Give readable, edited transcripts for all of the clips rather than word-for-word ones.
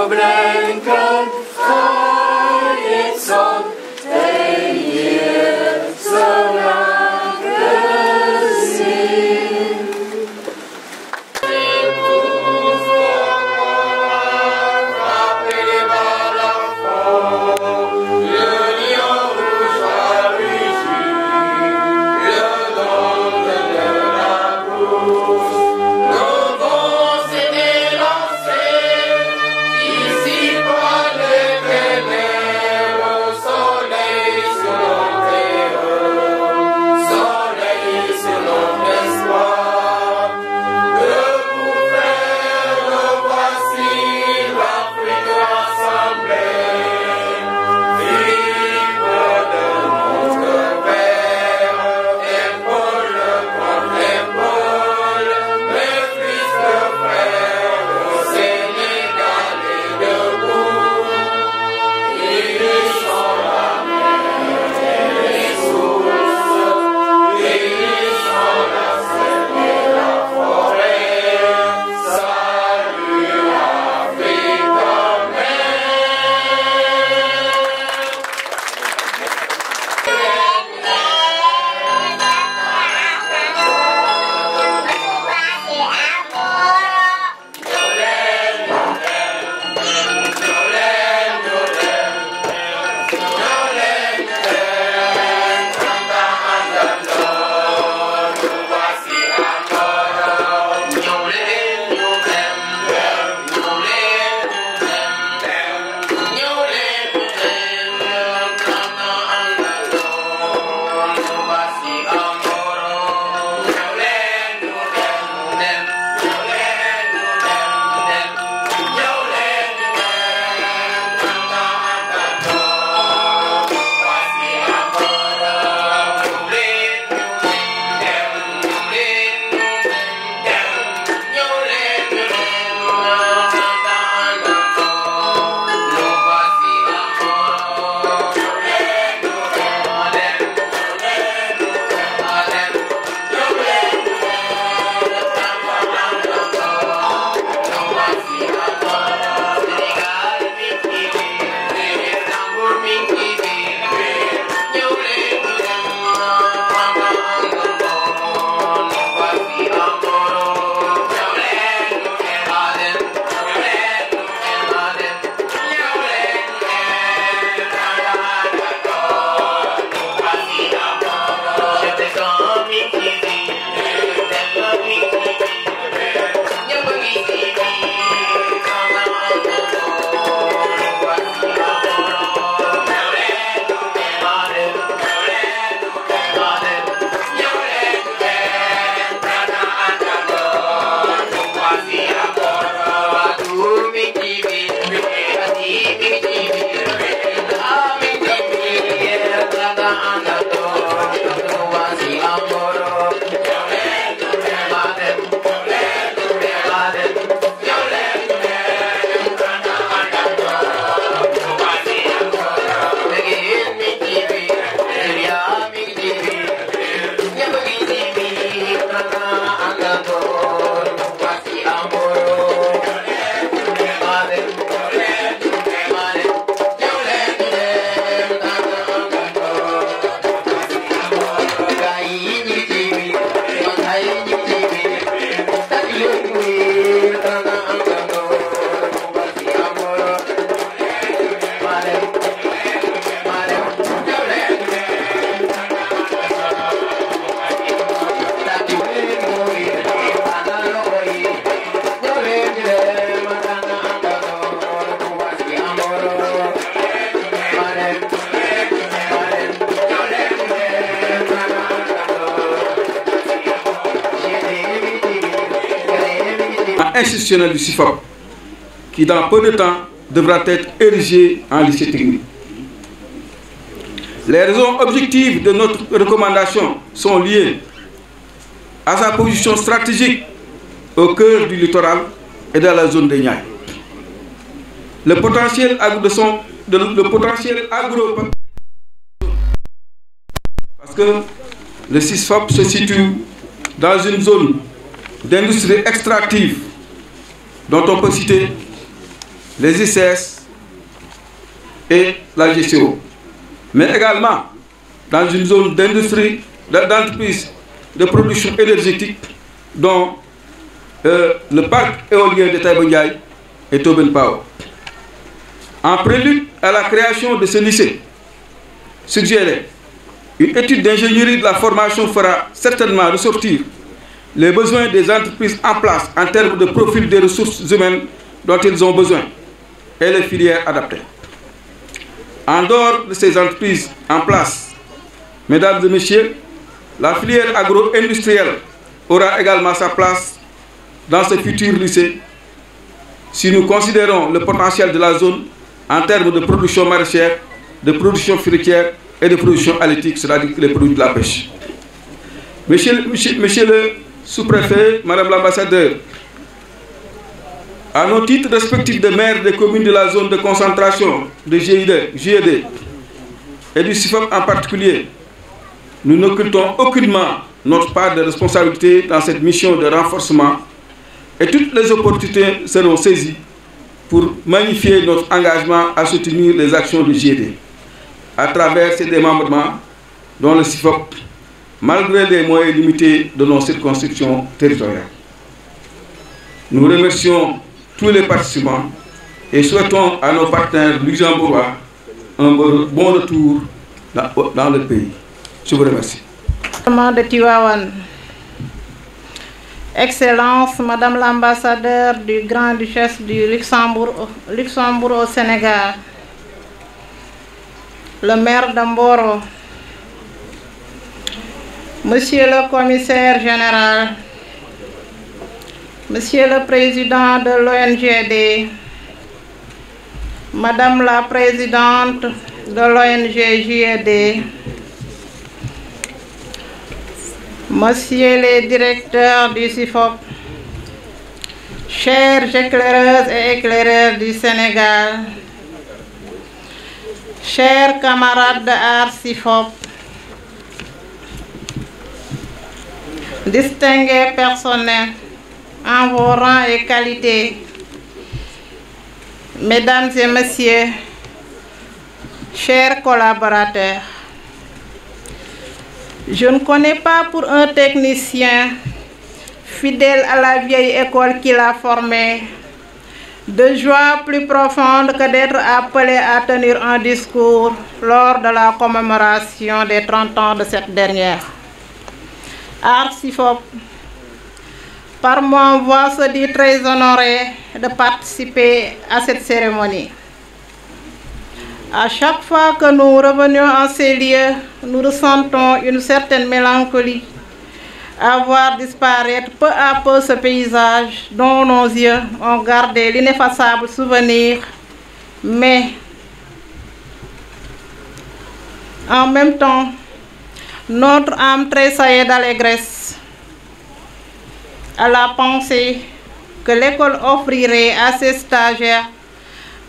blinken vrijheid zon, hij hier zo lang gezien. Institutionnel du CIFOP, qui dans peu de temps devra être érigé en lycée technique. Les raisons objectives de notre recommandation sont liées à sa position stratégique au cœur du littoral et dans la zone des Niayes. Le potentiel agro, parce que le CIFOP se situe dans une zone d'industrie extractive dont on peut citer les ICS et la GCO, mais également dans une zone d'industrie, d'entreprise de production énergétique dont le parc éolien de Taïba Ndiaye et Tobin Power. En prélude à la création de ce lycée, suggéré, une étude d'ingénierie de la formation fera certainement ressortir les besoins des entreprises en place en termes de profil des ressources humaines dont ils ont besoin et les filières adaptées. En dehors de ces entreprises en place, mesdames et messieurs, la filière agro-industrielle aura également sa place dans ce futur lycée si nous considérons le potentiel de la zone en termes de production maraîchère, de production fruitière et de production halieutique, c'est-à-dire les produits de la pêche. Monsieur le sous-préfet, Madame l'ambassadeur, à nos titres respectifs de maire des communes de la zone de concentration de GID et du CIFOP en particulier, nous n'occultons aucunement notre part de responsabilité dans cette mission de renforcement et toutes les opportunités seront saisies pour magnifier notre engagement à soutenir les actions du GID à travers ces démembrements dont le CIFOP, malgré les moyens limités de nos circonscriptions territoriales. Nous remercions tous les participants et souhaitons à nos partenaires luxembourgeois un bon retour dans le pays. Je vous remercie. De Tivaouane. Excellence, Madame l'ambassadeur du Grand-Duchesse du Luxembourg au Sénégal, le maire d'Amboro, Monsieur le commissaire général, Monsieur le président de l'ONGD, Madame la présidente de l'ONG JED, Monsieur les directeurs du CIFOP, chers éclaireuses et éclaireurs du Sénégal, chers camarades de art CIFOP, distingués personnels en vos rangs et qualités, mesdames et messieurs, chers collaborateurs, je ne connais pas pour un technicien fidèle à la vieille école qui l'a formé, de joie plus profonde que d'être appelé à tenir un discours lors de la commémoration des 30 ans de cette dernière. Art CIFOP, par mon voix, se dit très honoré de participer à cette cérémonie. À chaque fois que nous revenions en ces lieux, nous ressentons une certaine mélancolie à voir disparaître peu à peu ce paysage dont nos yeux ont gardé l'ineffaçable souvenir, mais en même temps, notre âme tressaillait d'allégresse à la pensée que l'école offrirait à ses stagiaires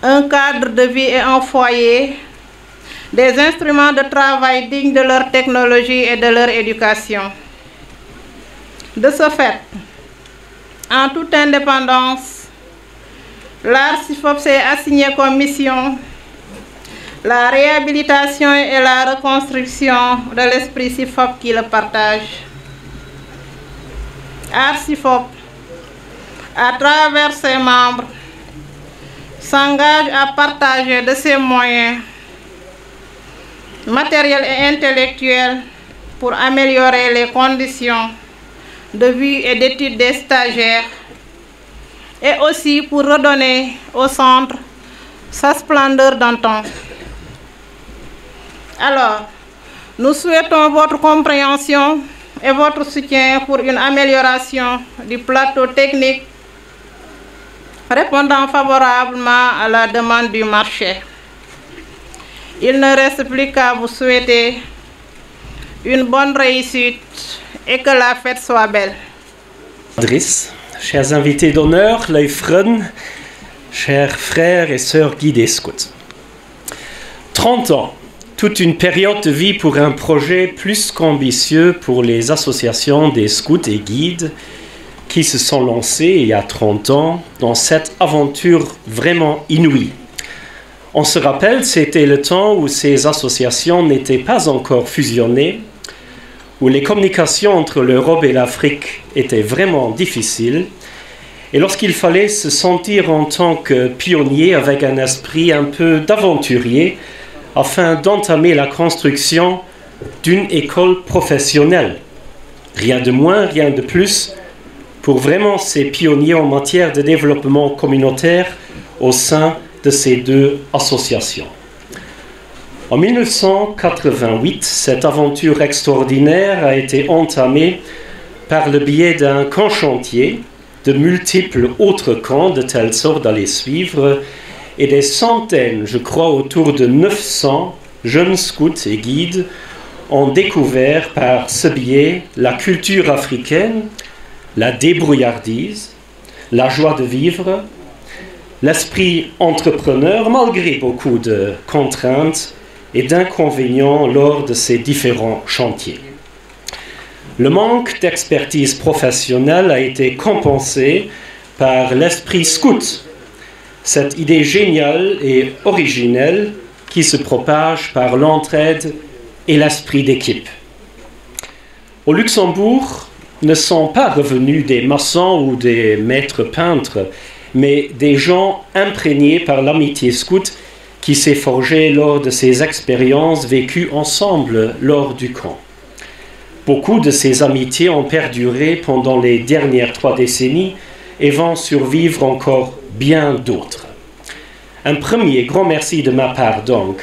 un cadre de vie et un foyer, des instruments de travail dignes de leur technologie et de leur éducation. De ce fait, en toute indépendance, l'art CIFOP s'est assigné comme mission la réhabilitation et la reconstruction de l'esprit CIFOP qui le partage. Art CIFOP, à travers ses membres, s'engage à partager de ses moyens matériels et intellectuels pour améliorer les conditions de vie et d'études des stagiaires et aussi pour redonner au centre sa splendeur d'antan. Alors, nous souhaitons votre compréhension et votre soutien pour une amélioration du plateau technique répondant favorablement à la demande du marché. Il ne reste plus qu'à vous souhaiter une bonne réussite et que la fête soit belle. Driss, chers invités d'honneur, Leufren, chers frères et sœurs guides et scouts. 30 ans, toute une période de vie pour un projet plus qu'ambitieux pour les associations des scouts et guides qui se sont lancés il y a 30 ans dans cette aventure vraiment inouïe. On se rappelle, c'était le temps où ces associations n'étaient pas encore fusionnées, où les communications entre l'Europe et l'Afrique étaient vraiment difficiles, et lorsqu'il fallait se sentir en tant que pionnier avec un esprit un peu d'aventurier, afin d'entamer la construction d'une école professionnelle. Rien de moins, rien de plus, pour vraiment ces pionniers en matière de développement communautaire au sein de ces deux associations. En 1988, cette aventure extraordinaire a été entamée par le biais d'un camp chantier, de multiples autres camps de telle sorte à les suivre, et des centaines, je crois autour de 900 jeunes scouts et guides ont découvert par ce biais la culture africaine, la débrouillardise, la joie de vivre, l'esprit entrepreneur malgré beaucoup de contraintes et d'inconvénients lors de ces différents chantiers. Le manque d'expertise professionnelle a été compensé par l'esprit scout, cette idée géniale et originelle qui se propage par l'entraide et l'esprit d'équipe. Au Luxembourg, ne sont pas revenus des maçons ou des maîtres peintres, mais des gens imprégnés par l'amitié scout qui s'est forgée lors de ces expériences vécues ensemble lors du camp. Beaucoup de ces amitiés ont perduré pendant les dernières 3 décennies et vont survivre encore bien d'autres. Un premier grand merci de ma part donc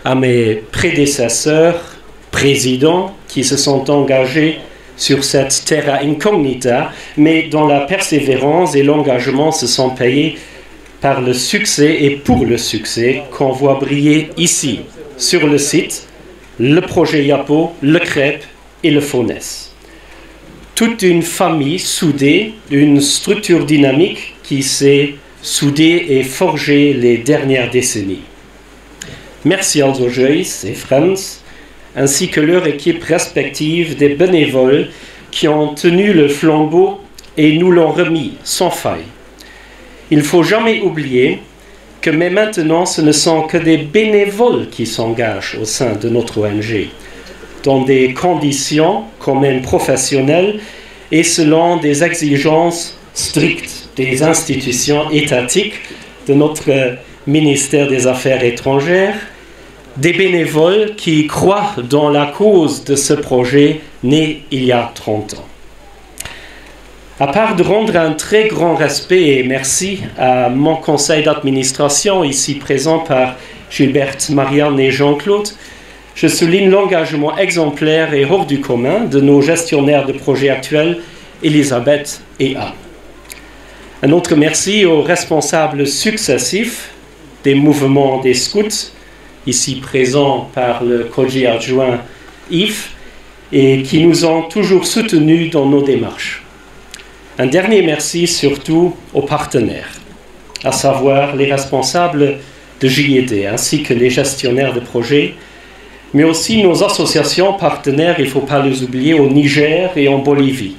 à mes prédécesseurs, présidents qui se sont engagés sur cette terra incognita, mais dont la persévérance et l'engagement se sont payés par le succès et pour le succès qu'on voit briller ici, sur le site, le projet Yapo, le Crêpe et le FONES. Toute une famille soudée, une structure dynamique qui s'est soudée et forgée les dernières décennies. Merci also Joyce et Franz, ainsi que leur équipe respective des bénévoles qui ont tenu le flambeau et nous l'ont remis sans faille. Il ne faut jamais oublier que mais maintenant ce ne sont que des bénévoles qui s'engagent au sein de notre ONG, dans des conditions quand même professionnelles et selon des exigences strictes des institutions étatiques de notre ministère des Affaires étrangères, des bénévoles qui croient dans la cause de ce projet né il y a 30 ans. À part de rendre un très grand respect et merci à mon conseil d'administration, ici présent par Gilberte, Marianne et Jean-Claude, je souligne l'engagement exemplaire et hors du commun de nos gestionnaires de projets actuels, Elisabeth et Anne. Un autre merci aux responsables successifs des mouvements des scouts, ici présents par le Koji adjoint Yves, et qui nous ont toujours soutenus dans nos démarches. Un dernier merci surtout aux partenaires, à savoir les responsables de JED, ainsi que les gestionnaires de projets, mais aussi nos associations partenaires, il ne faut pas les oublier, au Niger et en Bolivie.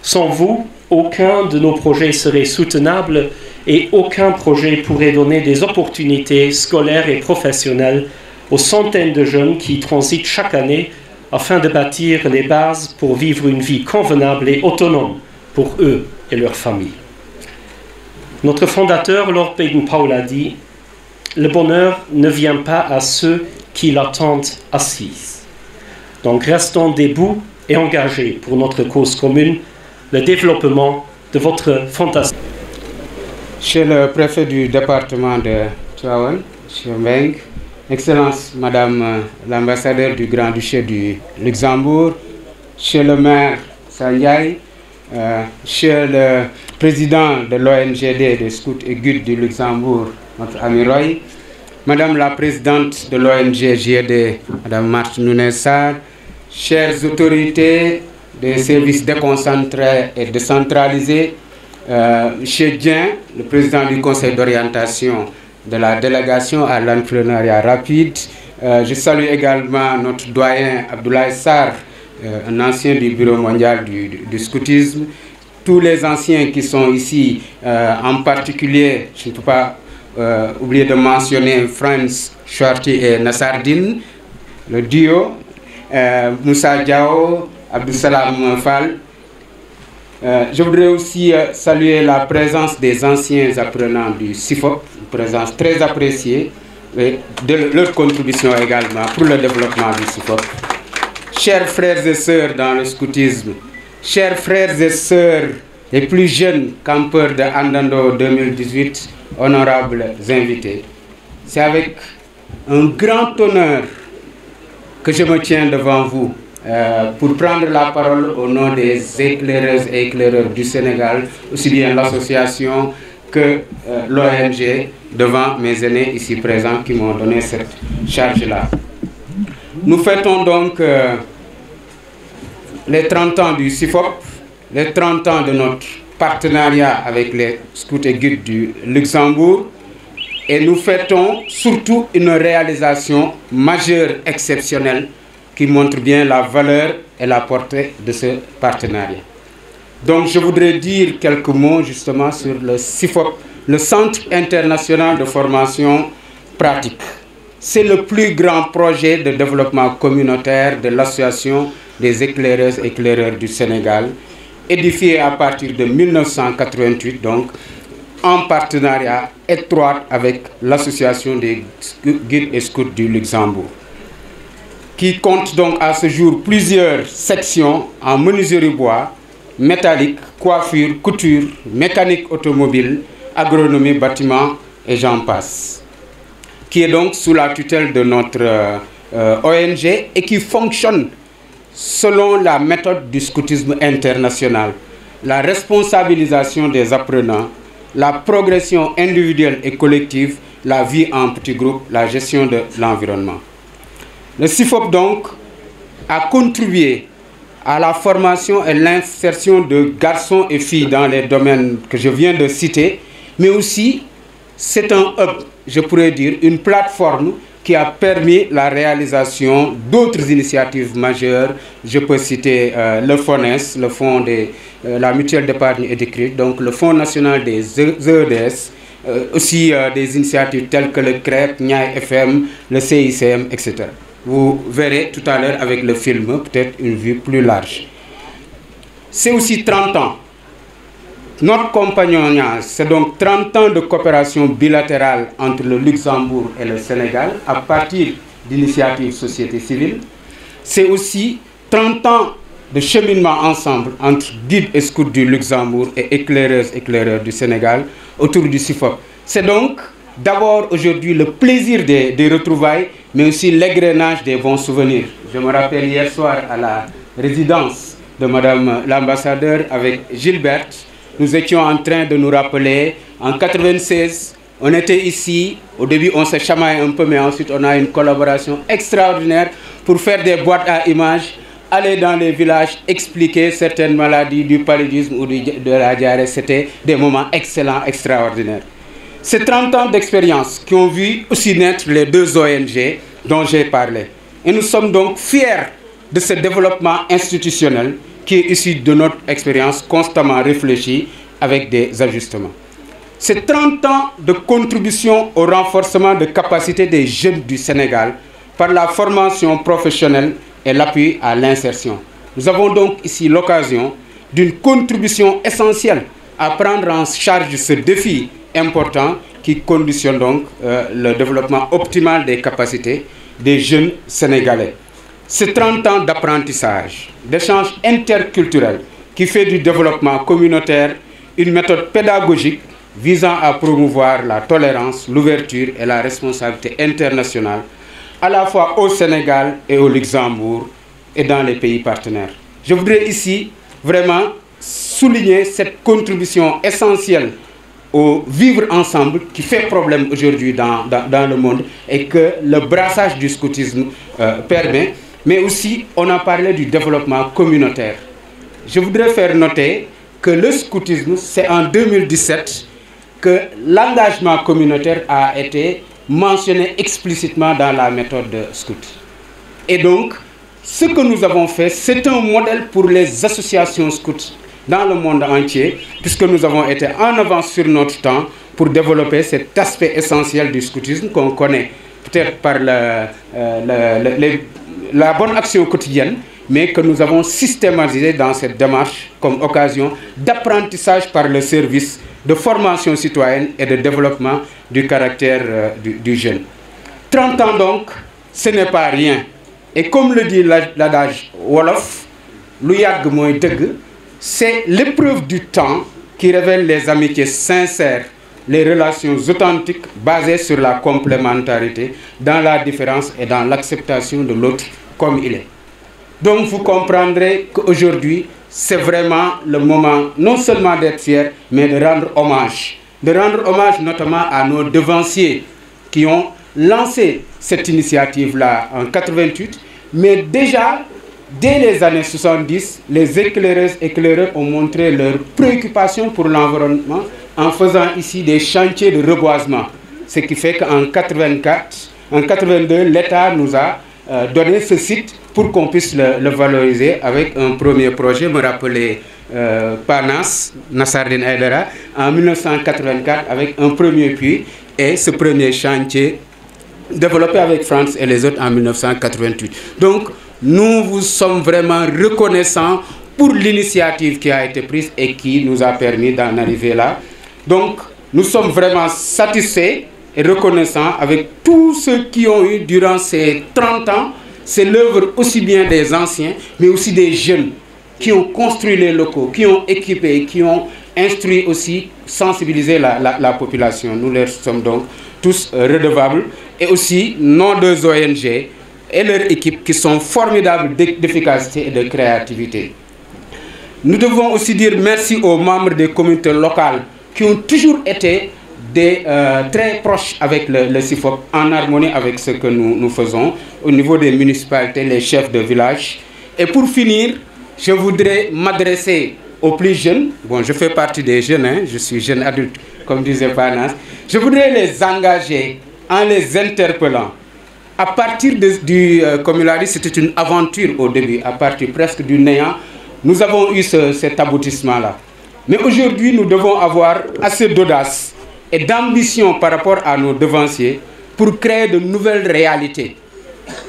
Sans vous, aucun de nos projets serait soutenable et aucun projet pourrait donner des opportunités scolaires et professionnelles aux centaines de jeunes qui transitent chaque année afin de bâtir les bases pour vivre une vie convenable et autonome pour eux et leurs familles. Notre fondateur, Lord Baden-Powell, a dit « Le bonheur ne vient pas à ceux qui l'attendent assise. » Donc restons debout et engagés pour notre cause commune, le développement de votre fondation. Chez le préfet du département de Tivaouane, M. Meng, Excellence Madame l'ambassadeur du Grand-Duché du Luxembourg, chez le maire Sandiaï, chez le président de l'ONGD des scouts et guides du Luxembourg, notre ami Roy, Madame la présidente de l'ONG JED, Madame Marthe Nunez-Sarr, chères autorités des services déconcentrés et décentralisés, chez Dien, le président du conseil d'orientation de la délégation à l'entrepreneuriat rapide, je salue également notre doyen Abdoulaye Sarr, un ancien du Bureau mondial du scoutisme, tous les anciens qui sont ici, en particulier, je ne peux pas oublier de mentionner Franz Schwarti et Nassardine, le duo, Moussa Diao, Abdou Salam Fall. Je voudrais aussi saluer la présence des anciens apprenants du CIFOP, une présence très appréciée, et de leur contribution également pour le développement du CIFOP. Chers frères et sœurs dans le scoutisme, chers frères et sœurs les plus jeunes campeurs de Andando 2018, honorables invités, c'est avec un grand honneur que je me tiens devant vous pour prendre la parole au nom des éclaireuses et éclaireurs du Sénégal, aussi bien l'association que l'ONG, devant mes aînés ici présents qui m'ont donné cette charge-là. Nous fêtons donc les 30 ans du CIFOP, les 30 ans de notre partenariat avec les scouts et guides du Luxembourg, et nous fêtons surtout une réalisation majeure, exceptionnelle, qui montre bien la valeur et la portée de ce partenariat. Donc je voudrais dire quelques mots justement sur le CIFOP, le Centre international de formation pratique. C'est le plus grand projet de développement communautaire de l'association des éclaireuses et éclaireurs du Sénégal, édifié à partir de 1988, donc en partenariat étroit avec l'association des guides et scouts du Luxembourg, qui compte donc à ce jour plusieurs sections en menuiserie bois, métallique, coiffure, couture, mécanique automobile, agronomie, bâtiment et j'en passe, qui est donc sous la tutelle de notre ONG et qui fonctionne selon la méthode du scoutisme international, la responsabilisation des apprenants, la progression individuelle et collective, la vie en petits groupes, la gestion de l'environnement. Le CIFOP donc a contribué à la formation et l'insertion de garçons et filles dans les domaines que je viens de citer, mais aussi c'est un hub, je pourrais dire, une plateforme qui a permis la réalisation d'autres initiatives majeures. Je peux citer le FONES, le Fonds de la Mutuelle d'épargne et de crédit, donc le Fonds national des EEDS, aussi des initiatives telles que le CREP, NIAI FM, le CICM, etc. Vous verrez tout à l'heure avec le film peut-être une vue plus large. C'est aussi 30 ans. Notre compagnonnage, c'est donc 30 ans de coopération bilatérale entre le Luxembourg et le Sénégal à partir d'initiatives société civile. C'est aussi 30 ans de cheminement ensemble entre guides et scouts du Luxembourg et éclaireuses et éclaireurs du Sénégal autour du CIFOP. C'est donc d'abord aujourd'hui le plaisir des retrouvailles, mais aussi l'égrenage des bons souvenirs. Je me rappelle hier soir à la résidence de Madame l'ambassadeur avec Gilberte, nous étions en train de nous rappeler, en 1996, on était ici, au début on se chamaillait un peu, mais ensuite on a une collaboration extraordinaire pour faire des boîtes à images, aller dans les villages, expliquer certaines maladies du paludisme ou de la diarrhée. C'était des moments excellents, extraordinaires. Ces 30 ans d'expérience qui ont vu aussi naître les deux ONG dont j'ai parlé. Et nous sommes donc fiers de ce développement institutionnel qui est issu de notre expérience constamment réfléchie avec des ajustements. C'est 30 ans de contribution au renforcement de capacités des jeunes du Sénégal par la formation professionnelle et l'appui à l'insertion. Nous avons donc ici l'occasion d'une contribution essentielle à prendre en charge ce défi important qui conditionne donc le développement optimal des capacités des jeunes Sénégalais. C'est 30 ans d'apprentissage, d'échange interculturel qui fait du développement communautaire une méthode pédagogique visant à promouvoir la tolérance, l'ouverture et la responsabilité internationale à la fois au Sénégal et au Luxembourg et dans les pays partenaires. Je voudrais ici vraiment souligner cette contribution essentielle au vivre ensemble qui fait problème aujourd'hui dans le monde et que le brassage du scoutisme permet. Mais aussi, on a parlé du développement communautaire. Je voudrais faire noter que le scoutisme, c'est en 2017 que l'engagement communautaire a été mentionné explicitement dans la méthode de scout. Et donc, ce que nous avons fait, c'est un modèle pour les associations scouts dans le monde entier, puisque nous avons été en avance sur notre temps pour développer cet aspect essentiel du scoutisme qu'on connaît peut-être par la bonne action quotidienne, mais que nous avons systématisé dans cette démarche comme occasion d'apprentissage par le service, de formation citoyenne et de développement du caractère du jeune. 30 ans donc, ce n'est pas rien. Et comme le dit l'adage Wolof, c'est l'épreuve du temps qui révèle les amitiés sincères, les relations authentiques basées sur la complémentarité, dans la différence et dans l'acceptation de l'autre comme il est. Donc vous comprendrez qu'aujourd'hui, c'est vraiment le moment non seulement d'être fier, mais de rendre hommage. De rendre hommage notamment à nos devanciers qui ont lancé cette initiative-là en 88, mais déjà, dès les années 70, les éclaireurs ont montré leur préoccupation pour l'environnement en faisant ici des chantiers de reboisement. Ce qui fait qu'en 82, l'État nous a donné ce site pour qu'on puisse le valoriser avec un premier projet, me rappeler Panas, Nassardine Aïdara, en 1984 avec un premier puits et ce premier chantier développé avec France et les autres en 1988. Donc, nous vous sommes vraiment reconnaissants pour l'initiative qui a été prise et qui nous a permis d'en arriver là. Donc, nous sommes vraiment satisfaits et reconnaissants avec tous ceux qui ont eu durant ces 30 ans. C'est l'œuvre aussi bien des anciens, mais aussi des jeunes qui ont construit les locaux, qui ont équipé, qui ont instruit aussi, sensibilisé la population. Nous leur sommes donc tous redevables. Et aussi nos deux ONG et leur équipe qui sont formidables d'efficacité et de créativité. Nous devons aussi dire merci aux membres des communautés locales qui ont toujours été très proches avec le CIFOP, en harmonie avec ce que nous faisons au niveau des municipalités, les chefs de village. Et pour finir, je voudrais m'adresser aux plus jeunes. Bon, je fais partie des jeunes, hein, je suis jeune adulte, comme disait Panas. Je voudrais les engager en les interpellant. À partir comme il a dit, c'était une aventure au début, à partir presque du néant, nous avons eu cet aboutissement-là. Mais aujourd'hui, nous devons avoir assez d'audace et d'ambition par rapport à nos devanciers pour créer de nouvelles réalités,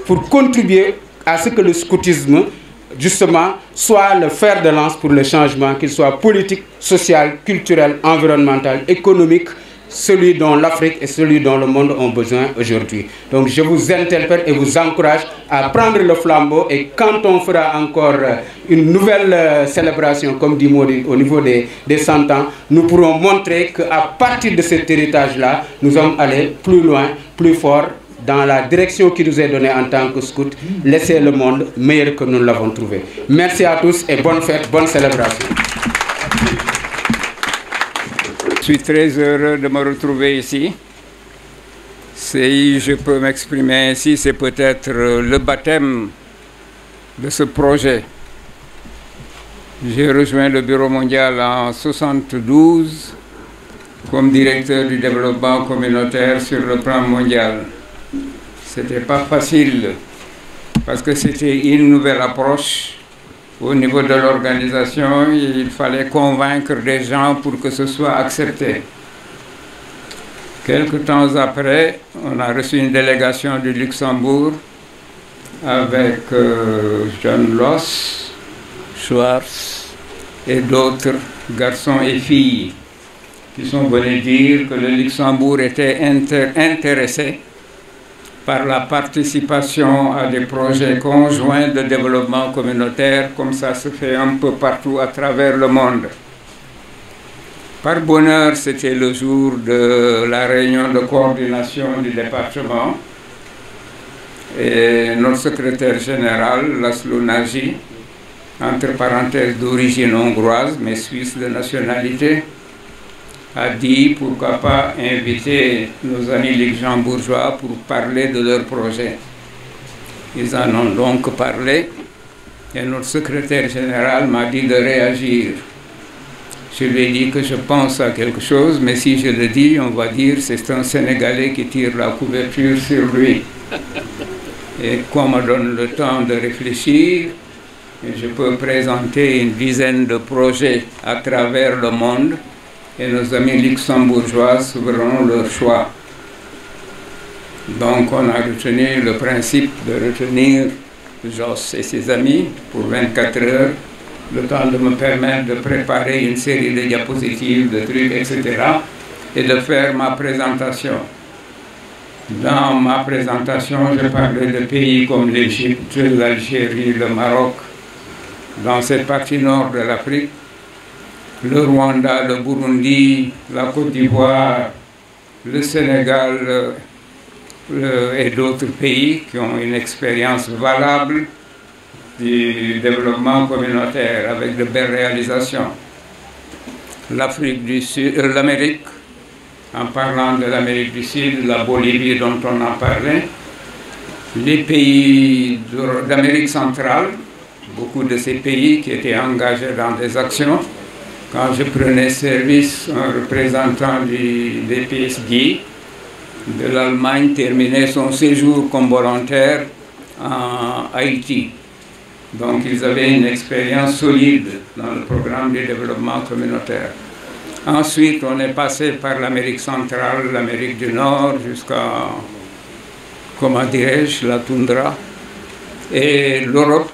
pour contribuer à ce que le scoutisme, justement, soit le fer de lance pour le changement, qu'il soit politique, social, culturel, environnemental, économique, celui dont l'Afrique et celui dont le monde ont besoin aujourd'hui. Donc je vous interpelle et vous encourage à prendre le flambeau, et quand on fera encore une nouvelle célébration, comme dit Maudit, au niveau des 100 ans, nous pourrons montrer qu'à partir de cet héritage-là, nous allons aller plus loin, plus fort, dans la direction qui nous est donnée en tant que scout, laisser le monde meilleur que nous l'avons trouvé. Merci à tous et bonne fête, bonne célébration. Je suis très heureux de me retrouver ici. Si je peux m'exprimer ainsi, c'est peut-être le baptême de ce projet. J'ai rejoint le Bureau mondial en 1972 comme directeur du développement communautaire sur le plan mondial. Ce n'était pas facile parce que c'était une nouvelle approche. Au niveau de l'organisation, il fallait convaincre des gens pour que ce soit accepté. Quelques temps après, on a reçu une délégation du Luxembourg avec John Loss, Schwartz et d'autres garçons et filles qui sont venus dire que le Luxembourg était intéressé par la participation à des projets conjoints de développement communautaire, comme ça se fait un peu partout à travers le monde. Par bonheur, c'était le jour de la réunion de coordination du département, et notre secrétaire général, Laszlo Nagy, entre parenthèses d'origine hongroise, mais suisse de nationalité, a dit pourquoi pas inviter nos amis luxembourgeois pour parler de leur projet. Ils en ont donc parlé et notre secrétaire général m'a dit de réagir. Je lui ai dit que je pense à quelque chose, mais si je le dis, on va dire que c'est un Sénégalais qui tire la couverture sur lui. Et qu'on me donne le temps de réfléchir, Et je peux présenter une dizaine de projets à travers le monde et nos amis luxembourgeois feront leur choix. Donc on a retenu le principe de retenir Jos et ses amis pour 24 heures, le temps de me permettre de préparer une série de diapositives, de trucs, etc. et de faire ma présentation. Dans ma présentation, je parlais de pays comme l'Égypte, l'Algérie, le Maroc, dans cette partie nord de l'Afrique, le Rwanda, le Burundi, la Côte d'Ivoire, le Sénégal et d'autres pays qui ont une expérience valable du développement communautaire avec de belles réalisations. L'Afrique du Sud, l'Amérique, en parlant de l'Amérique du Sud, la Bolivie dont on a parlé, les pays d'Amérique centrale, beaucoup de ces pays qui étaient engagés dans des actions. Quand je prenais service, un représentant des PSG de l'Allemagne terminait son séjour comme volontaire en Haïti. Donc ils avaient une expérience solide dans le programme de développement communautaire. Ensuite, on est passé par l'Amérique centrale, l'Amérique du Nord, jusqu'à, comment dirais-je, la toundra, et l'Europe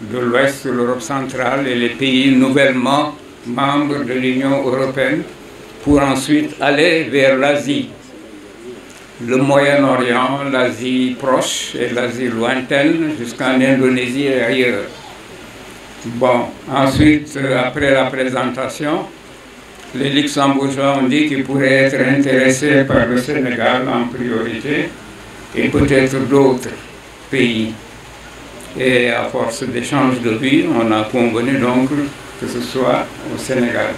de l'Ouest, l'Europe centrale et les pays nouvellement membres de l'Union européenne, pour ensuite aller vers l'Asie, le Moyen-Orient, l'Asie proche et l'Asie lointaine, jusqu'en Indonésie et ailleurs. Bon, ensuite, après la présentation, les Luxembourgeois ont dit qu'ils pourraient être intéressés par le Sénégal en priorité et peut-être d'autres pays. Et à force d'échanges de vues, on a convenu donc que ce soit au Sénégal.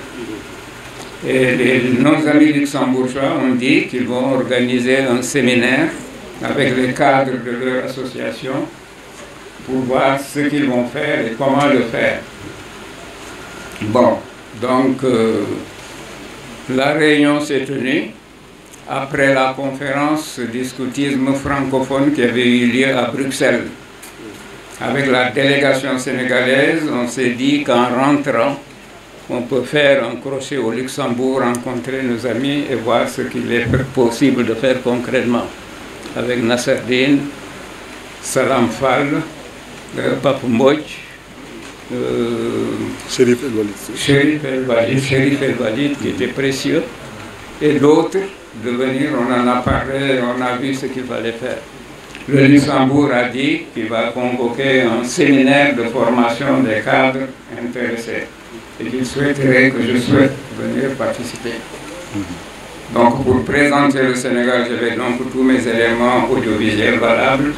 Et nos amis luxembourgeois ont dit qu'ils vont organiser un séminaire avec les cadres de leur association pour voir ce qu'ils vont faire et comment le faire. Bon, donc la réunion s'est tenue après la conférence du scoutisme francophone qui avait eu lieu à Bruxelles. Avec la délégation sénégalaise, on s'est dit qu'en rentrant, on peut faire un crochet au Luxembourg, rencontrer nos amis et voir ce qu'il est possible de faire concrètement. Avec Nasserdine, Salam Fall, Pape Mbodj, Chérif El Walid qui était précieux, et d'autres de venir, on en a parlé, on a vu ce qu'il fallait faire. Le Luxembourg a dit qu'il va convoquer un séminaire de formation des cadres intéressés et qu'il souhaiterait que je souhaite venir participer. Donc pour présenter le Sénégal, j'avais donc tous mes éléments audiovisuels valables,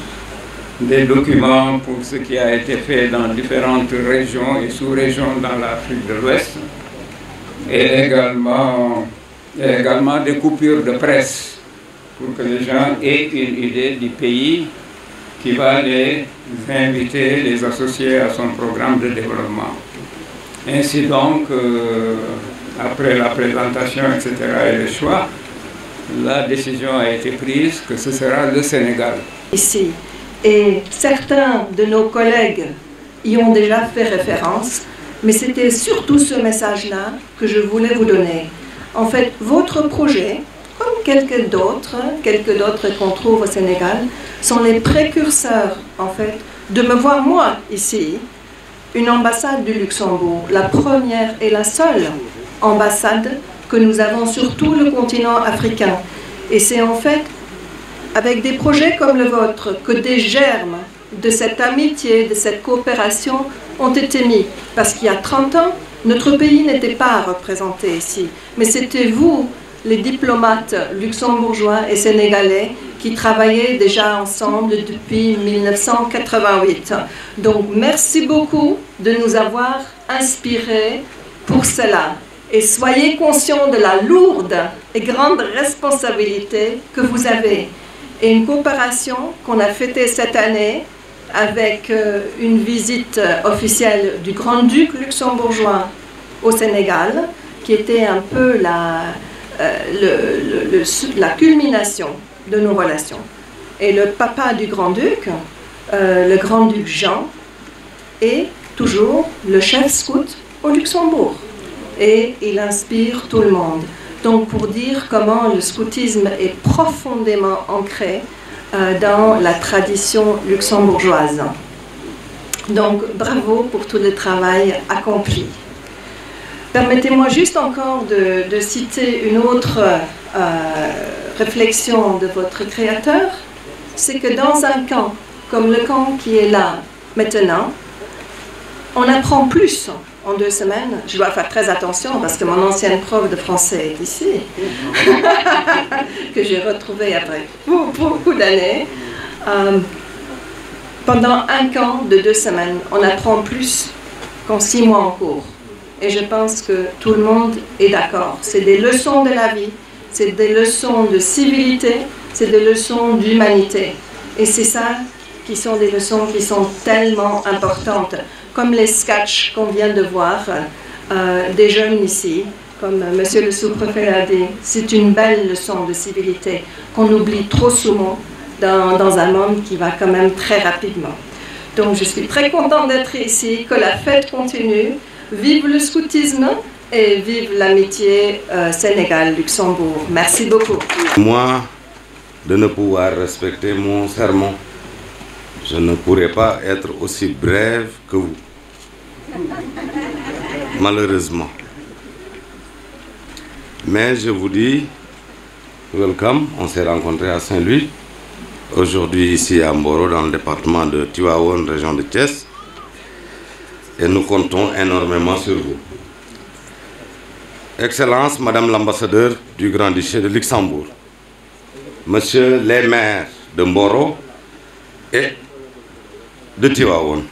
des documents pour ce qui a été fait dans différentes régions et sous-régions dans l'Afrique de l'Ouest, et également des coupures de presse pour que les gens aient une idée du pays qui va les inviter, les associer à son programme de développement. Ainsi donc, après la présentation, etc., et le choix, la décision a été prise que ce sera le Sénégal. Ici, et certains de nos collègues y ont déjà fait référence, mais c'était surtout ce message-là que je voulais vous donner. En fait, votre projet, comme quelques d'autres qu'on trouve au Sénégal, sont les précurseurs, en fait, de me voir moi, ici, une ambassade du Luxembourg, la première et la seule ambassade que nous avons sur tout le continent africain. Et c'est en fait avec des projets comme le vôtre que des germes de cette amitié, de cette coopération ont été mis. Parce qu'il y a 30 ans, notre pays n'était pas représenté ici, mais c'était vous, les diplomates luxembourgeois et sénégalais, qui travaillaient déjà ensemble depuis 1988. Donc merci beaucoup de nous avoir inspirés pour cela. Et soyez conscients de la lourde et grande responsabilité que vous avez. Et une coopération qu'on a fêtée cette année avec une visite officielle du grand-duc luxembourgeois au Sénégal, qui était un peu la culmination de nos relations. Et le papa du grand-duc, le grand-duc Jean, est toujours le chef scout au Luxembourg. Et il inspire tout le monde. Donc pour dire comment le scoutisme est profondément ancré dans la tradition luxembourgeoise. Donc bravo pour tout le travail accompli. Permettez-moi juste encore de citer une autre réflexion de votre créateur. C'est que dans un camp, comme le camp qui est là maintenant, on apprend plus en 2 semaines. Je dois faire très attention parce que mon ancienne prof de français est ici, que j'ai retrouvée après beaucoup d'années. Pendant un camp de 2 semaines, on apprend plus qu'en 6 mois en cours. Et je pense que tout le monde est d'accord. C'est des leçons de la vie, c'est des leçons de civilité, c'est des leçons d'humanité. Et c'est ça qui sont des leçons qui sont tellement importantes. Comme les sketchs qu'on vient de voir des jeunes ici, comme monsieur le sous-préfet l'a dit, c'est une belle leçon de civilité qu'on oublie trop souvent dans un monde qui va quand même très rapidement. Donc je suis très contente d'être ici, que la fête continue. Vive le scoutisme et vive l'amitié Sénégal-Luxembourg. Merci beaucoup. Moi, de ne pouvoir respecter mon sermon, je ne pourrais pas être aussi brève que vous. Malheureusement. Mais je vous dis, welcome, on s'est rencontrés à Saint-Louis, aujourd'hui ici à Mboro, dans le département de Tivaouane, région de Thiès, et nous comptons énormément sur vous. Excellence, Madame l'ambassadeur du Grand-Duché de Luxembourg, Monsieur les maires de Mboro et de Tivaouane,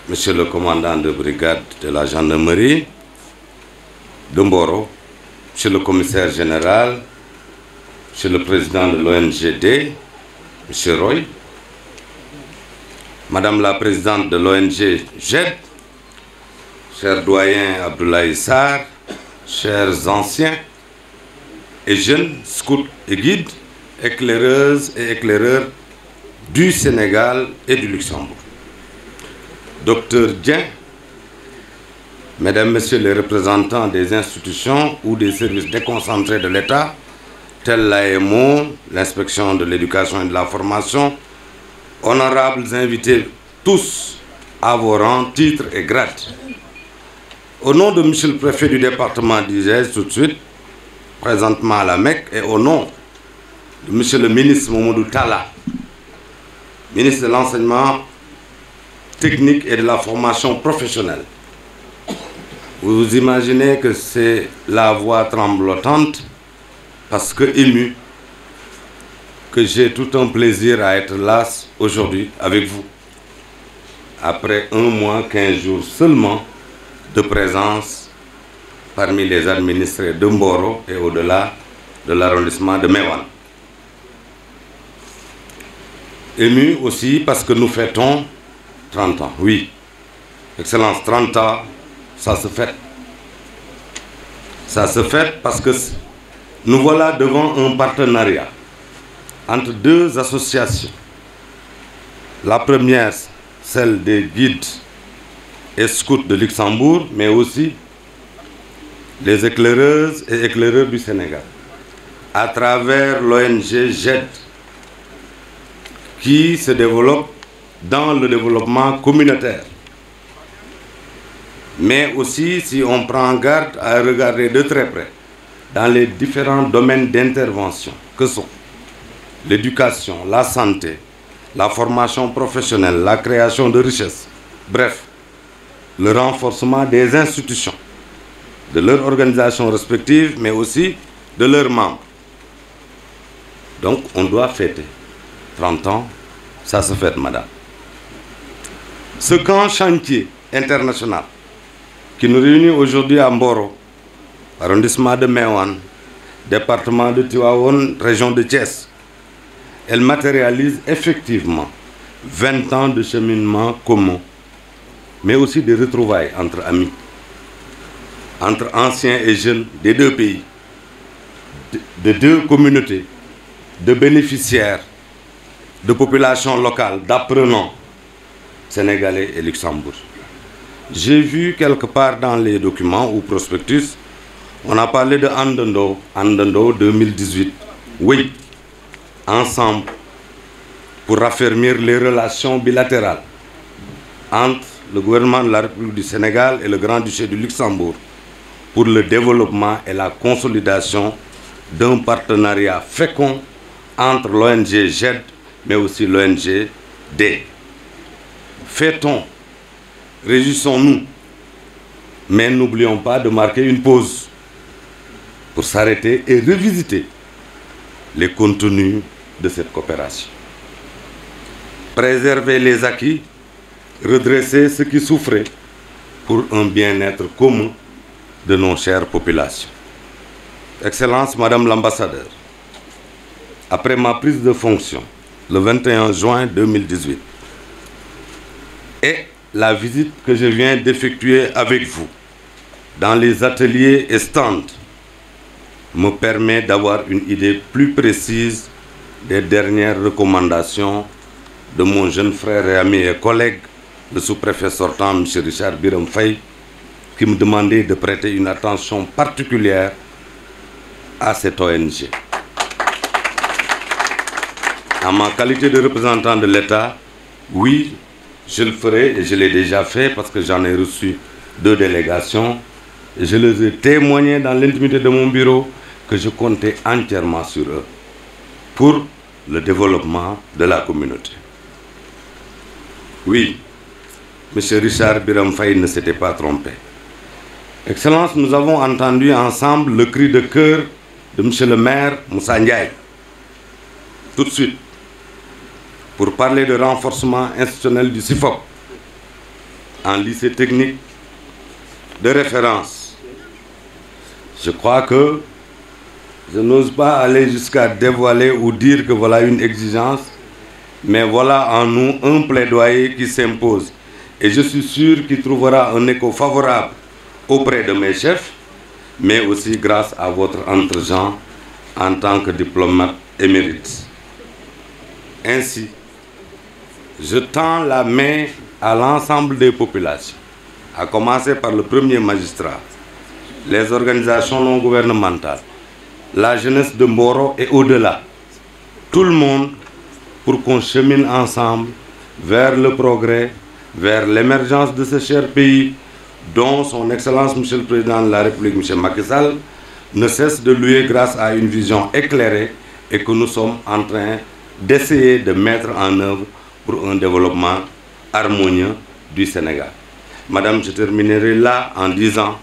Monsieur le commandant de brigade de la gendarmerie de Mboro, Monsieur le commissaire général, Monsieur le président de l'ONGD, Monsieur Roy, Madame la présidente de l'ONG GED, cher doyen Abdoulaye Sarr, chers anciens et jeunes scouts et guides, éclaireuses et éclaireurs du Sénégal et du Luxembourg. Docteur Dien, Mesdames, Messieurs les représentants des institutions ou des services déconcentrés de l'État, tels l'AMO, l'inspection de l'éducation et de la formation, honorables invités tous à vos rangs, titres et grades. Au nom de Monsieur le préfet du département d'Isère, tout de suite, présentement à la Mecque, et au nom de Monsieur le ministre Mamadou Talla, ministre de l'enseignement technique et de la formation professionnelle. Vous vous imaginez que c'est la voix tremblotante, parce que ému, que j'ai tout un plaisir à être là aujourd'hui avec vous, après 1 mois, 15 jours seulement de présence parmi les administrés de Mboro et au-delà de l'arrondissement de Mewan. Ému aussi parce que nous fêtons 30 ans, oui. Excellence, 30 ans, ça se fête. Ça se fête parce que nous voilà devant un partenariat entre 2 associations. La première, celle des guides et scouts de Luxembourg, mais aussi les éclaireuses et éclaireurs du Sénégal, à travers l'ONG GED, qui se développe dans le développement communautaire. Mais aussi, si on prend garde à regarder de très près, dans les différents domaines d'intervention, que sont l'éducation, la santé, la formation professionnelle, la création de richesses, bref, le renforcement des institutions, de leurs organisations respectives, mais aussi de leurs membres. Donc, on doit fêter 30 ans, ça se fête, madame. Ce grand chantier international qui nous réunit aujourd'hui à Mboro, arrondissement de Mewan, département de Tivaouane, région de Thiès, elle matérialise effectivement 20 ans de cheminement commun, mais aussi des retrouvailles entre amis, entre anciens et jeunes des 2 pays, de 2 communautés, de bénéficiaires, de populations locales, d'apprenants. sénégalais et luxembourg. J'ai vu quelque part dans les documents ou prospectus, on a parlé de Andendo 2018. Oui, ensemble, pour raffermir les relations bilatérales entre le gouvernement de la République du Sénégal et le Grand-Duché du Luxembourg pour le développement et la consolidation d'un partenariat fécond entre l'ONG GED mais aussi l'ONG D. Fêtons, réjouissons-nous, mais n'oublions pas de marquer une pause pour s'arrêter et revisiter les contenus de cette coopération. Préserver les acquis, redresser ceux qui souffraient pour un bien-être commun de nos chères populations. Excellence, Madame l'ambassadeur, après ma prise de fonction le 21 juin 2018 et la visite que je viens d'effectuer avec vous dans les ateliers et stands me permet d'avoir une idée plus précise des dernières recommandations de mon jeune frère et ami et collègue, le sous-préfet sortant, M. Richard Biram Faye, qui me demandait de prêter une attention particulière à cette ONG. En ma qualité de représentant de l'État, oui, je le ferai et je l'ai déjà fait parce que j'en ai reçu 2 délégations et je les ai témoigné dans l'intimité de mon bureau que je comptais entièrement sur eux pour le développement de la communauté. Oui, M. Richard Biram Faye ne s'était pas trompé. Excellence, nous avons entendu ensemble le cri de cœur de M. le maire Moussa Ndiaye. Tout de suite, pour parler de renforcement institutionnel du CIFOP en lycée technique de référence. Je crois que je n'ose pas aller jusqu'à dévoiler ou dire que voilà une exigence, mais voilà en nous un plaidoyer qui s'impose. Et je suis sûr qu'il trouvera un écho favorable auprès de mes chefs, mais aussi grâce à votre entregent en tant que diplomate émérite. Ainsi, je tends la main à l'ensemble des populations, à commencer par le premier magistrat, les organisations non gouvernementales, la jeunesse de Mboro et au-delà, tout le monde pour qu'on chemine ensemble vers le progrès, vers l'émergence de ce cher pays dont son Excellence Monsieur le Président de la République, M. Macky Sall, ne cesse de louer grâce à une vision éclairée et que nous sommes en train d'essayer de mettre en œuvre pour un développement harmonieux du Sénégal. Madame, je terminerai là en disant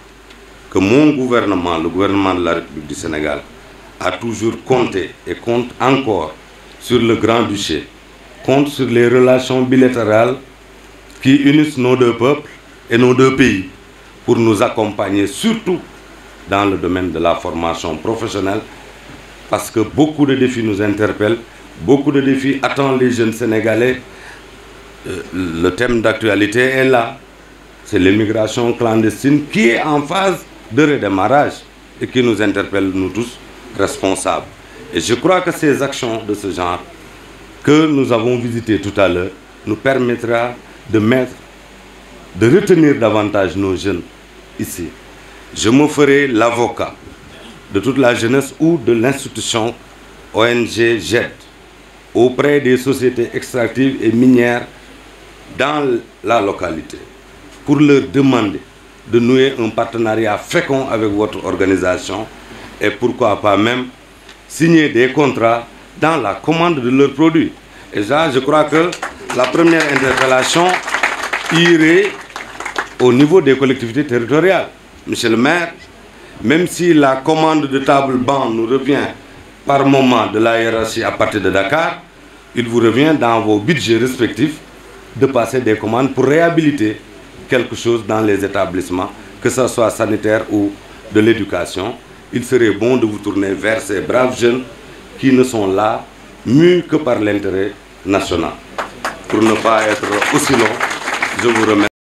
que mon gouvernement, le gouvernement de la République du Sénégal, a toujours compté et compte encore sur le Grand-Duché, compte sur les relations bilatérales qui unissent nos 2 peuples et nos 2 pays pour nous accompagner surtout dans le domaine de la formation professionnelle parce que beaucoup de défis nous interpellent, beaucoup de défis attendent les jeunes Sénégalais. Le thème d'actualité est là, c'est l'immigration clandestine qui est en phase de redémarrage et qui nous interpelle nous tous responsables. Et je crois que ces actions de ce genre que nous avons visitées tout à l'heure nous permettra de retenir davantage nos jeunes ici. Je me ferai l'avocat de toute la jeunesse ou de l'institution ONG GED auprès des sociétés extractives et minières dans la localité pour leur demander de nouer un partenariat fécond avec votre organisation et pourquoi pas même signer des contrats dans la commande de leurs produits. Et là, je crois que la première interpellation irait au niveau des collectivités territoriales. Monsieur le maire, même si la commande de table-banc nous revient par moment de la hiérarchie à partir de Dakar, il vous revient dans vos budgets respectifs de passer des commandes pour réhabiliter quelque chose dans les établissements, que ce soit sanitaire ou de l'éducation. Il serait bon de vous tourner vers ces braves jeunes qui ne sont là mus que par l'intérêt national. Pour ne pas être aussi long, je vous remercie.